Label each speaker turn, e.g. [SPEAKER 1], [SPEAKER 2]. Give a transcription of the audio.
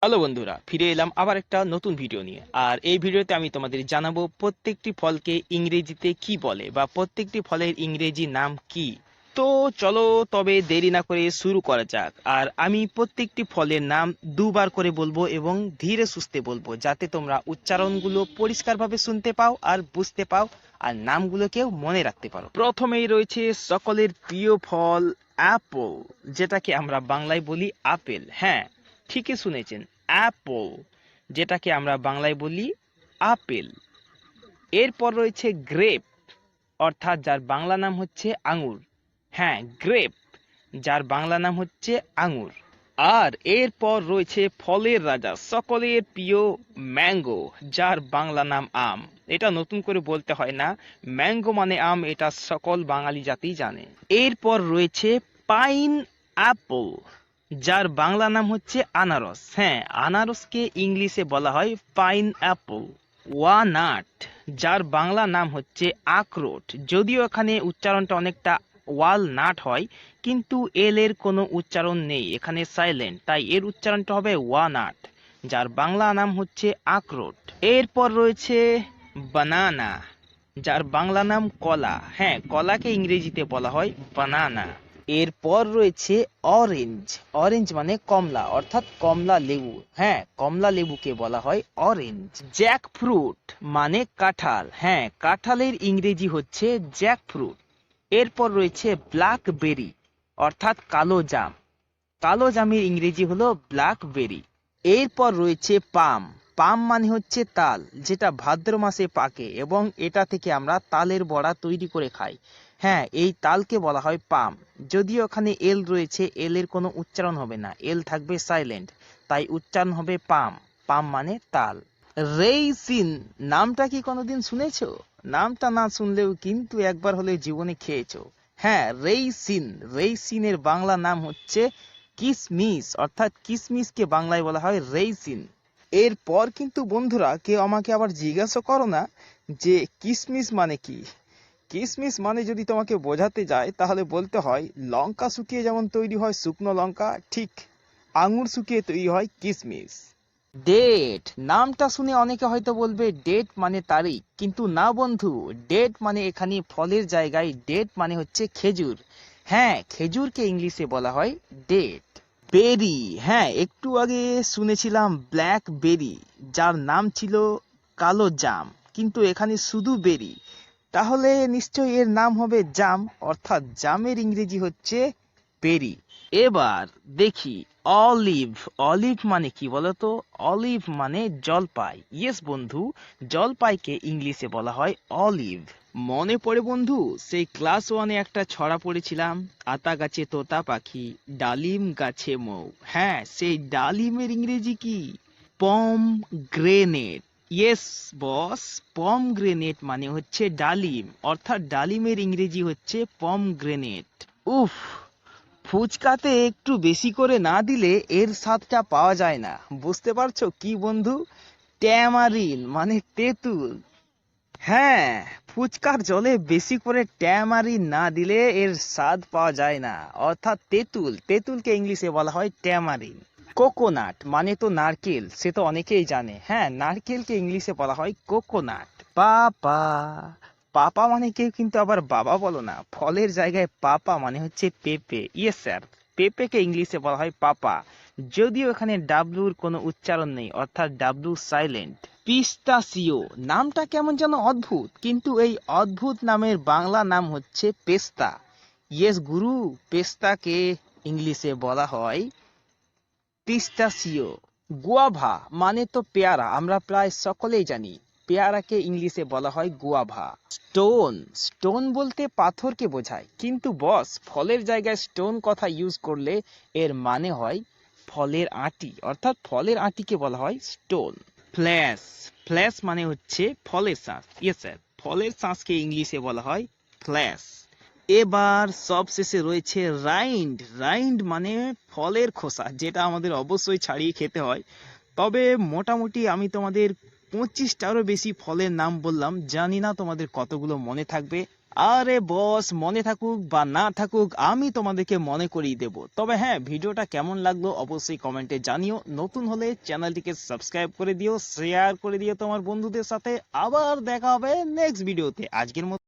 [SPEAKER 1] Hello বন্ধুরা, ফিরে এলাম আবার একটা নতুন ভিডিও নিয়ে। আর এই ভিডিওতে আমি তোমাদের জানাবো প্রত্যেকটি ফলকে ইংরেজিতে কি বলে বা প্রত্যেকটি ফলের ইংরেজি নাম কি। তো চলো তবে দেরি না করে শুরু করা যাক। আর আমি প্রত্যেকটি ফলের নাম দুবার করে বলবো এবং ধীরে সুস্থে বলবো, যাতে তোমরা উচ্চারণগুলো পরিষ্কারভাবে শুনতে পাও আর বুঝতে পাও আর নামগুলোকেও মনে রাখতে পারো। প্রথমেই রয়েছে সকলের প্রিয় ফল অ্যাপল, যেটাকে আমরা বাংলায় বলি আপেল। হ্যাঁ, ঠিকই শুনেছেন, অ্যাপল, যেটাকে আমরা বাংলায় বলি আপেল। এরপর রয়েছে গ্রেপ, অর্থাৎ যার বাংলা নাম হচ্ছে আঙুর। হ্যাঁ, গ্রেপ, যার বাংলা নাম হচ্ছে আঙুর। আর এরপর রয়েছে ফলের রাজা, সকলের প্রিয় ম্যাঙ্গো, যার বাংলা নাম আম। এটা নতুন করে বলতে হয় না, ম্যাঙ্গো মানে আম, এটা সকল বাঙালি জাতি জানে। এরপর রয়েছে পাইন অ্যাপল, যার বাংলা নাম হচ্ছে আনারস। হ্যাঁ, আনারসকে ইংলিশে বলা হয় পাইন অ্যাপল। ওয়ানাট, যার বাংলা নাম হচ্ছে আখরোট, যদিও এখানে উচ্চারণটা অনেকটা ওয়ালনাট হয়, কিন্তু এল এর কোনো উচ্চারণ নেই, এখানে সাইলেন্ট, তাই এর উচ্চারণটা হবে ওয়ানাট, যার বাংলা নাম হচ্ছে আখরোট। এরপর রয়েছে বানানা, যার বাংলা নাম কলা। হ্যাঁ, কলাকে ইংরেজিতে বলা হয় বানানা। এরপর রয়েছে অরেঞ্জ, অরেঞ্জ মানে কমলা, অর্থাৎ কমলা লেবু। হ্যাঁ, কমলা লেবুকে বলা হয় অরেঞ্জ। জ্যাকফ্রুট মানে কাঁঠাল। হ্যাঁ, কাঁঠালের ইংরেজি হচ্ছে জ্যাকফ্রুট। এরপর রয়েছে ব্ল্যাকবেরি, অর্থাৎ কালো জাম। কালো জামের ইংরেজি হলো ব্ল্যাকবেরি। এরপর রয়েছে পাম, পাম মানে হচ্ছে তাল, যেটা ভাদ্র মাসে পাকে এবং এটা থেকে আমরা তালের বড়া তৈরি করে খাই। হ্যাঁ, এই তালকে বলা হয় পাম, যদিও এখানে এল রয়েছে, এল এর কোনো উচ্চারণ হবে না, এল থাকবে সাইলেন্ট, তাই উচ্চারণ হবে পাম, পাম মানে তাল। রেইসিন, নামটা কি কোনোদিন শুনেছো? নামটা না শুনলেও কিন্তু একবার হলে জীবনে খেয়েছো। হ্যাঁ, রেইসিন, রেইসিনের বাংলা নাম হচ্ছে কিসমিস, অর্থাৎ কিসমিসকে বাংলায় বলা হয় রেইসিন। এরপর কিন্তু বন্ধুরা কেউ আমাকে আবার জিজ্ঞাসা করো না যে কিসমিস মানে কি। কিসমিস মানে যদি তোমাকে বোঝাতে যায় তাহলে বলতে হয় লঙ্কা শুকিয়ে যেমন তৈরি হয় শুকনো লঙ্কা, ঠিক আঙুর শুকিয়ে তৈরি হয় কিসমিস। ডেট, নামটা শুনে অনেকে হয়তো বলবে ডেট মানে তারিখ, কিন্তু না বন্ধু, ডেট মানে এখানে ফলের জায়গায় ডেট মানে হচ্ছে খেজুর। হ্যাঁ, খেজুরকে ইংলিশে বলা হয় ডেট। বেরি, হ্যাঁ একটু আগে শুনেছিলাম ব্ল্যাকবেরি, যার নাম ছিল কালো জাম, কিন্তু এখানে শুধু বেরি, তাহলে নিশ্চয়ই এর নাম হবে জাম, অর্থাৎ জামের ইংরেজি হচ্ছে বেরি। এবার দেখি অলিভ, অলিভ মানে কি বলতো? অলিভ মানে জলপাই। ইয়েস বন্ধু, জলপাইকে ইংলিশে বলা হয় অলিভ। মনে পড়ে বন্ধু, সেই ক্লাস ওয়ানে একটা ছড়া পড়েছিলাম, আতা গাছে তোতা পাখি, ডালিম গাছে মৌ। হ্যাঁ, সেই ডালিমের ইংরেজি কি? পম গ্রেনেট। ইয়েস বস, পম গ্রেনেট মানে হচ্ছে ডালিম, অর্থাৎ ডালিমের ইংরেজি হচ্ছে পম গ্রেনেট। উফ, ফুচকাতে একটু বেশি করে না দিলে এর স্বাদটা পাওয়া যায় না। বুঝতে পারছো কি বন্ধু? ট্যামারিন মানে তেঁতুল। হ্যাঁ, ফুচকার জলে বেশি করে ট্যামারিন না দিলে এর স্বাদ পাওয়া যায় না, অর্থাৎ তেঁতুল, তেঁতুলকে ইংলিশে বলা হয় ট্যামারিন। কোকোনাট মানে তো নারকেল, সে তো অনেকেই জানে। হ্যাঁ, নারকেলকে ইংলিশে বলা হয় কোকোনাট। পাপা, পাপা মানে কেউ কিন্তু আবার বাবা বলো না, ফলের জায়গায় পাপা মানে হচ্ছে পেঁপে। ইয়েস স্যার, পেঁপেকে ইংলিশে বলা হয় পাপা, যদিও এখানে ডাব্লুর কোনো উচ্চারণ নেই, অর্থাৎ ডাব্লু সাইলেন্ট। পিস্তাচিও, নামটা কেমন যেন অদ্ভুত, কিন্তু এই অদ্ভুত নামের বাংলা নাম হচ্ছে পেস্তা। ইয়েস গুরু, পেস্তাকে ইংলিশে বলা হয় পিস্তাচিও। গুয়াভা মানে তো পেয়ারা, আমরা প্রায় সকলেই জানি, পেয়ারাকে ইংলিশে বলা হয় গুয়াভা। স্টোন, স্টোন বলতে পাথরকে বোঝায়, কিন্তু বস ফলের জায়গায় স্টোন কথা ইউজ করলে এর মানে হয় ফলের আঁটি, অর্থাৎ ফলের আঁটিকে বলা হয় স্টোন। ফ্ল্যাশ, ফ্ল্যাশ মানে হচ্ছে ফলের শাঁস। ইয়েস স্যার, ফলের শাঁসকে ইংলিশে বলা হয় ফ্ল্যাশ। এবার সবশেষে রয়েছে রাইন্ড, রাইন্ড মানে ফলের খোসা, যেটা আমাদের অবশ্যই ছাড়িয়ে খেতে হয়। তবে মোটামুটি আমি তোমাদের 25টারও বেশি ফলের নাম বললাম, জানি না তোমাদের কতগুলো মনে থাকবে। আরে বস, মনে থাকুক বা না থাকুক আমি তোমাদেরকে মনে করিয়ে দেব। তবে হ্যাঁ, ভিডিওটা কেমন লাগলো অবশ্যই কমেন্টে জানিও। নতুন হলে চ্যানেলটিকে সাবস্ক্রাইব করে দিও, শেয়ার করে দিও তোমার বন্ধুদের সাথে। আবার দেখা হবে নেক্সট ভিডিওতে। আজকের মতো